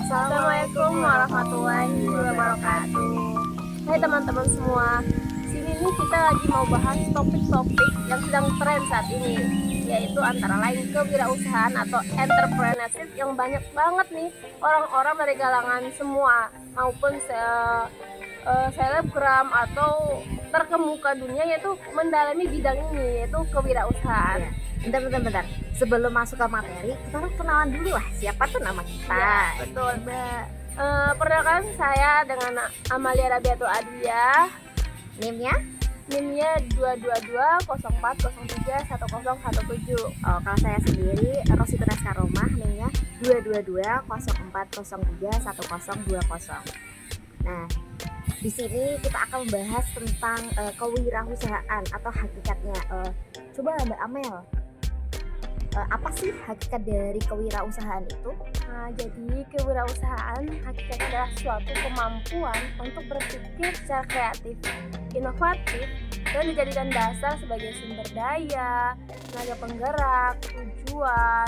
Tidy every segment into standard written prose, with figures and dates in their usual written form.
Assalamualaikum warahmatullahi wabarakatuh. Hai teman-teman semua, sini nih kita lagi mau bahas topik-topik yang sedang tren saat ini, yaitu antara lain kewirausahaan atau entrepreneurship yang banyak banget nih orang-orang dari kalangan semua maupun selebgram atau terkemuka dunia yaitu mendalami bidang ini, yaitu kewirausahaan. Bentar. Sebelum masuk ke materi, kita harus kenalan dulu lah. Siapa tuh nama kita? Ya, betul, Mbak. Perkenalkan saya dengan Amalia Rabiatul Adiyah. NIM-nya 22204031017. Oh, kalau saya sendiri Rosituna Karomah, NIM-nya 22204031020. Nah, di sini kita akan membahas tentang kewirausahaan atau hakikatnya. Coba Mbak Amel, apa sih hakikat dari kewirausahaan itu? Nah, jadi kewirausahaan hakikatnya adalah suatu kemampuan untuk berpikir secara kreatif, inovatif, dan dijadikan dasar sebagai sumber daya, tenaga penggerak, tujuan,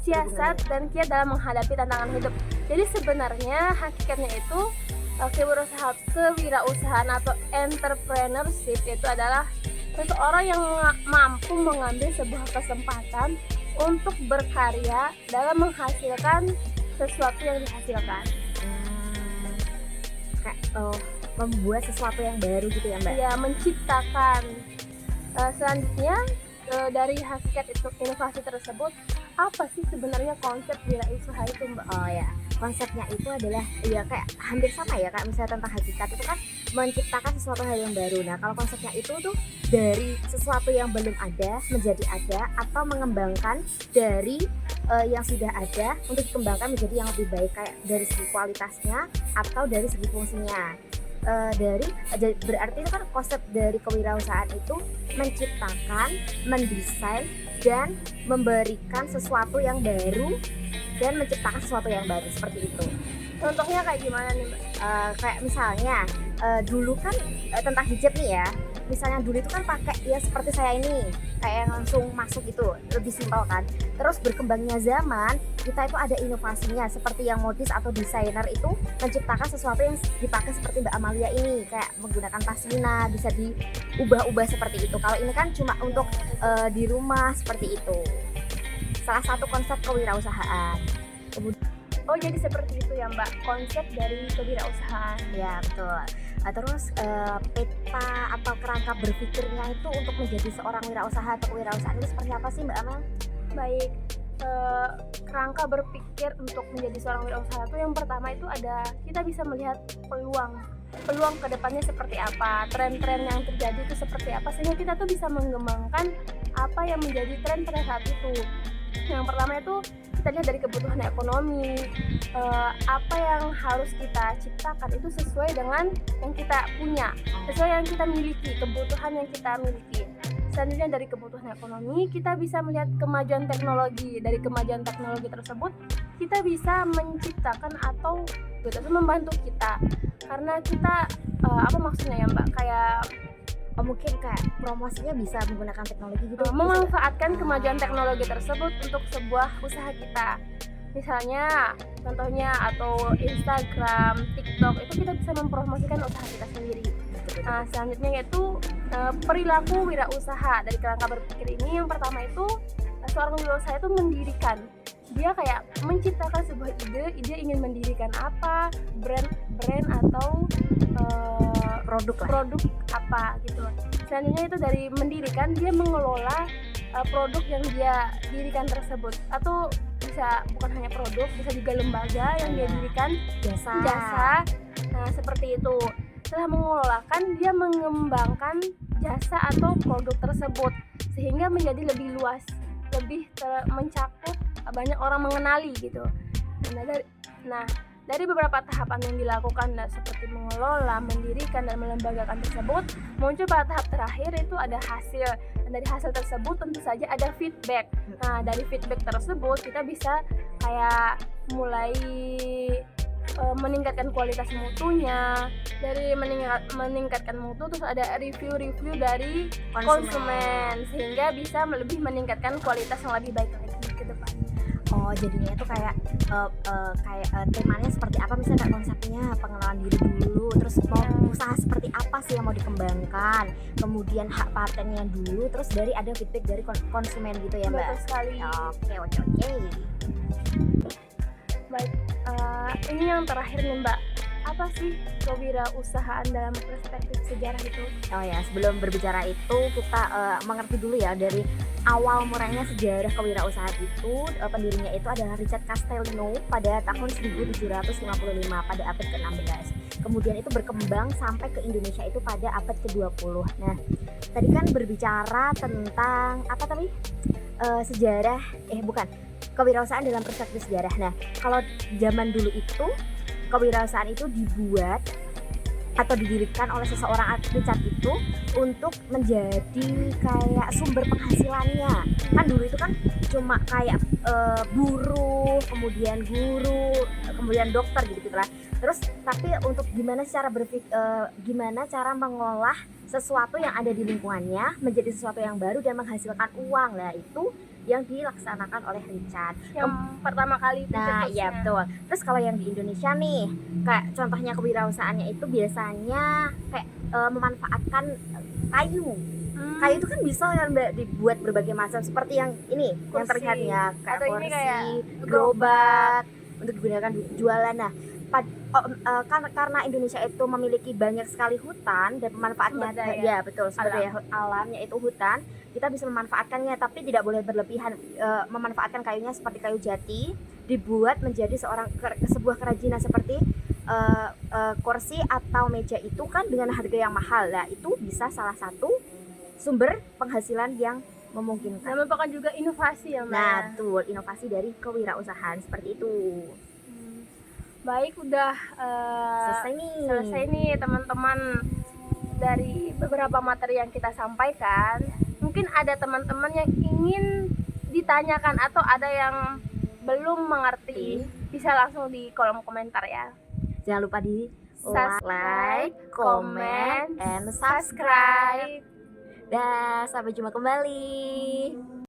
siasat, dan kiat dalam menghadapi tantangan hidup. Jadi sebenarnya hakikatnya itu kewirausahaan atau entrepreneurship itu adalah seseorang yang mampu mengambil sebuah kesempatan untuk berkarya dalam menghasilkan sesuatu yang dihasilkan. Kayak membuat sesuatu yang baru gitu ya Mbak? Ya, menciptakan. Selanjutnya dari hakikat itu inovasi tersebut, apa sih sebenarnya konsep wirausaha itu Mbak? Oh ya, konsepnya itu adalah ya kayak hampir sama ya Kak, misalnya tentang hakikat itu kan menciptakan sesuatu hal yang baru. Nah kalau konsepnya itu tuh dari sesuatu yang belum ada menjadi ada, atau mengembangkan dari yang sudah ada untuk dikembangkan menjadi yang lebih baik, kayak dari segi kualitasnya atau dari segi fungsinya. Berarti itu kan konsep dari kewirausahaan itu menciptakan, mendesain, dan memberikan sesuatu yang baru dan menciptakan sesuatu yang baru, seperti itu. Contohnya kayak gimana nih Mbak? Kayak misalnya dulu kan tentang hijab nih ya, misalnya dulu itu kan pakai ya seperti saya ini, kayak yang langsung masuk gitu, lebih simpel kan. Terus berkembangnya zaman, kita itu ada inovasinya, seperti yang modis atau desainer itu menciptakan sesuatu yang dipakai seperti Mbak Amalia ini, kayak menggunakan pasmina, bisa diubah-ubah seperti itu. Kalau ini kan cuma untuk di rumah, seperti itu. Salah satu konsep kewirausahaan. Oh, jadi seperti itu ya Mbak, konsep dari kewirausahaan. Ya betul. Terus peta atau kerangka berpikirnya itu untuk menjadi seorang wirausaha atau kewirausahaan itu seperti apa sih Mbak Amel? Baik, kerangka berpikir untuk menjadi seorang wirausaha itu yang pertama itu ada, kita bisa melihat peluang ke depannya seperti apa, tren-tren yang terjadi itu seperti apa, sehingga kita tuh bisa mengembangkan apa yang menjadi tren pada saat itu. Yang pertama itu kita lihat dari kebutuhan ekonomi, apa yang harus kita ciptakan itu sesuai dengan yang kita punya, sesuai yang kita miliki, kebutuhan yang kita miliki. Selanjutnya dari kebutuhan ekonomi kita bisa melihat kemajuan teknologi. Dari kemajuan teknologi tersebut kita bisa menciptakan atau itu membantu kita, karena kita apa maksudnya ya Mbak, kayak mungkin kayak promosinya bisa menggunakan teknologi gitu, memanfaatkan kemajuan teknologi tersebut untuk sebuah usaha kita. Misalnya contohnya atau Instagram, TikTok, itu kita bisa mempromosikan usaha kita sendiri. Nah, selanjutnya yaitu perilaku wirausaha. Dari kerangka berpikir ini yang pertama itu seorang wirausaha itu mendirikan, dia kayak menciptakan sebuah ide ingin mendirikan apa, brand atau produk apa gitu. Selanjutnya itu dari mendirikan, dia mengelola produk yang dia dirikan tersebut, atau bisa bukan hanya produk, bisa juga lembaga yang dia dirikan, jasa. Nah seperti itu. Setelah mengelolakan, dia mengembangkan jasa atau produk tersebut sehingga menjadi lebih luas, lebih mencakup banyak orang mengenali gitu. Nah dari beberapa tahapan yang dilakukan, seperti mengelola, mendirikan, dan melembagakan tersebut, muncul pada tahap terakhir itu ada hasil. Dan dari hasil tersebut tentu saja ada feedback. Nah dari feedback tersebut kita bisa kayak mulai meningkatkan kualitas mutunya. Dari meningkatkan mutu terus ada review dari konsumen, sehingga bisa lebih meningkatkan kualitas yang lebih baik lagi ke depan. Oh, jadinya itu kayak temanya seperti apa, misalnya kayak konsepnya pengenalan diri dulu, terus mau Ya, usaha seperti apa sih yang mau dikembangkan, kemudian hak patennya dulu, terus dari ada feedback dari konsumen gitu ya Mbak. betul sekali. Oke, oke, oke. Baik, ini yang terakhir nih Mbak, apa sih kewirausahaan dalam perspektif sejarah itu? Oh ya, sebelum berbicara itu kita mengerti dulu ya dari awal mulanya sejarah kewirausahaan itu. Pendirinya itu adalah Richard Castellino pada tahun 1755 pada abad ke-16. Kemudian itu berkembang sampai ke Indonesia itu pada abad ke-20. Nah, tadi kan berbicara tentang apa tadi? Sejarah bukan, kewirausahaan dalam perspektif sejarah. Nah, kalau zaman dulu itu kewirausahaan itu dibuat atau didirikan oleh seseorang Richard itu untuk menjadi kayak sumber penghasilannya. Kan dulu itu kan cuma kayak buruh, kemudian guru, kemudian dokter gitu lah. Terus tapi untuk gimana cara mengolah sesuatu yang ada di lingkungannya menjadi sesuatu yang baru dan menghasilkan uang lah, itu yang dilaksanakan oleh Richard. Yang pertama kali itu Nah, iya cetusnya. betul. Terus kalau yang di Indonesia nih, kayak contohnya kewirausahaannya itu biasanya kayak memanfaatkan kayu. Kayu itu kan bisa kan Mbak dibuat berbagai macam, seperti yang ini, yang Kursi. terlihatnya kayak Atau ini kursi, kayak gerobak untuk digunakan jualan. Nah, karena Indonesia itu memiliki banyak sekali hutan dan pemanfaatnya Sumber daya ya betul, sumber daya alamnya itu hutan, kita bisa memanfaatkannya, tapi tidak boleh berlebihan. Memanfaatkan kayunya seperti kayu jati dibuat menjadi sebuah kerajinan seperti kursi atau meja itu kan dengan harga yang mahal. Nah, itu bisa salah satu sumber penghasilan yang memungkinkan. Dan merupakan juga inovasi ya Mbak. Nah, betul, inovasi dari kewirausahaan seperti itu. Baik, udah selesai nih teman-teman dari beberapa materi yang kita sampaikan. Mungkin ada teman-teman yang ingin ditanyakan atau ada yang belum mengerti, bisa langsung di kolom komentar ya. Jangan lupa di like, comment, and subscribe. subscribe. Dah, sampai jumpa kembali.